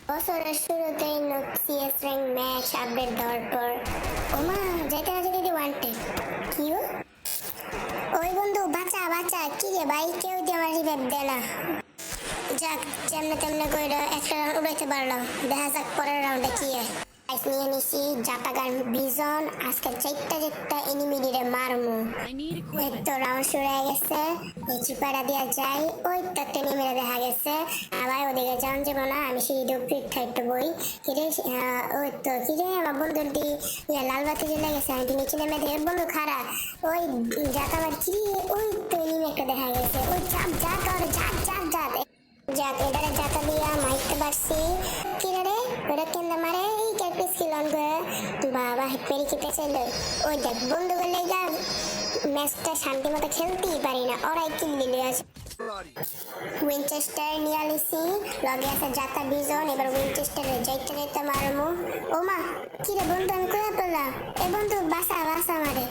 বছরের শুরুতেই CS rank match update দেওয়ার পর ওমা যেতে না যেতে ওয়ান্টেড কিউ ওই বন্ধু বাঁচা বাঁচা কি রে ভাই কেউ দিয়ে আমার রিভাইভ দেয় না। যাক যেমনে তেমনে কইরা একটা রাউন্ড উড়াইতে পারলাম, দেখা যাক পরের রাউন্ডে কি হয়। গাইস নিয়ে নিছি জাটাগার বিজন, আজকে চারটা এনিমি রে মারমু। এই তো রাউন্ড শুরু হয়ে গেছে, এই চিপাটা দিয়া যাই, ওই তো একটা এনিমি দেখা গেছে। আবার ওদিকে যান যাবো না, আমি সিঁড়ি দিয়ে উপরে থাকতে বই কিরে। ওই তো কিরে আমার বন্ধুর দি লাল বাতি জ্বলে গেছে, আমি নিচে নেমে দেখে বন্ধু খারাপ ওই জাটাবার কিরে। ওই তো এনিমি একটা দেখা গেছে, ওই চাপ জাট আর জাট জাট জাট যাক এটারে জাতা দিয়া মাইতে পারছি। কিরে রে ওটা কেন মারে এই ক্যাপি স্কিল অন করে বাবা হেপেরি কেটে চলে। ওই দেখ বন্ধু বলে যা ম্যাচটা শান্তি মতো খেলতেই পারি না, ওরাই কিল দিলে আছে। উইনচেস্টার নিয়ে আলিসি, লগে আছে জাতা বিজন, এবার উইনচেস্টারে যাইতে যাইতে মারমু। ওমা কিরে বন্ধু আমি কোথায় পেলাম? এ বন্ধু বাসা বাসা মারে।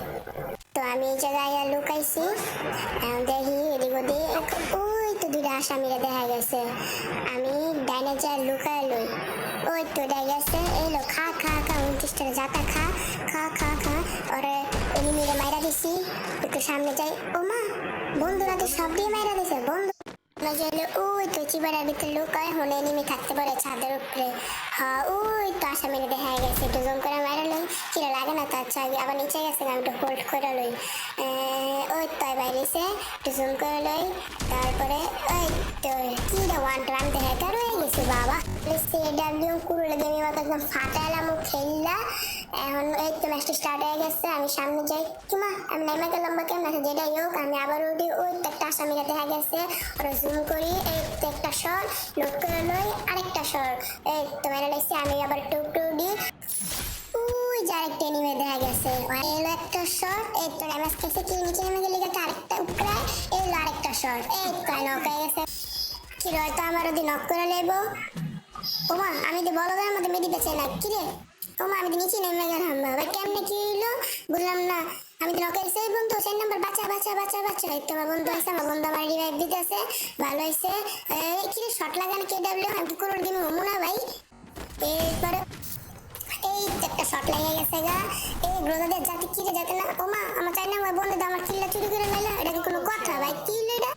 তো আমি এই জায়গায় লুকাইছি, এখন দেখি এদিক ওদিক। ওই তো দুইটা আসামিরা দেখা গেছে, আমি ডাইনে যা লুকায় লই। ওই তো দেখা গেছে, এলো খা খা খা উনত্রিশটারে জাতা খা খা খা খা। ওরে এনিমিরে মাইরা দিছি, একটু সামনে যাই। ওমা বন্ধুরা তো সব দিয়ে মাইরা দিছে বন্ধু। ওই তো চিবাড়ার ভিতরে লুকায়, হনে এনিমি থাকতে পারে ছাদের উপরে। হ্যাঁ ওই তো আসামিরে দেখা গেছে, একটু জুম করে মারা লই। কিরা লাগে না তো, আচ্ছা আবার নিচে গেছে, আমি একটু হোল্ড করে লই। ওই তো বাইরেছে, একটু জুম করে লই। তারপরে ওই তো কি রে ওয়ান টান দেখা কার হয়ে গেছে বাবা। সিডাব্লিউ কুরুলে গেমি মতো একদম ফাটাইলাম ও খেললা। এখন এই তো ম্যাচটা স্টার্ট হয়ে গেছে, আমি সামনে যাই। কিমা আমি নেমে গেলাম বা কেমন আছে যেটাই হোক, আমি আবার উঠি। ওই তো একটা আসামিরা দেখা গেছে, ওরা জুম করি। এই তো একটা শট নোট করে লই, আরেকটা শট এই তো মেরে লাইছি। আমি আবার টুক টুক ওই যে আরেকটা এনিমে দেখা গেছে, এলো একটা শট। এই তো ড্যামেজ খেয়েছে, কি নিচে নেমে গেলে গেছে আরেকটা উপরে। এলো আরেকটা শট, এই তো নক হয়ে গেছে। কি হয়তো আমার ওদি নক করে নেবো। ওমা আমি তো বলদের মধ্যে মেডিতে চাই না কিরে। ওমা আমি তো নিচে নেমে গেলাম, ভাই কেমনে কি হইলো বুঝলাম না। আমি তো নকের সেই বন্ধু সেই নাম্বার বাঁচা বাঁচা বাঁচা বাঁচা। এই তো আমার বন্ধু আছে, আমার বন্ধু আমার রিভাইভ দিতেছে, ভালো হয়েছে। কিরে শট লাগানো কে ডাবলিউ আমি করে দিবি না ভাই। এরপরে এই একটা শট লেগে গেছে গা। এই গ্রোজাদের জাতি কিরে যাতে না। ওমা আমার চাই না আমার বন্ধু আমার কিল্লা চুরি করে নিল, এটা কি কোনো কথা ভাই? কি এটা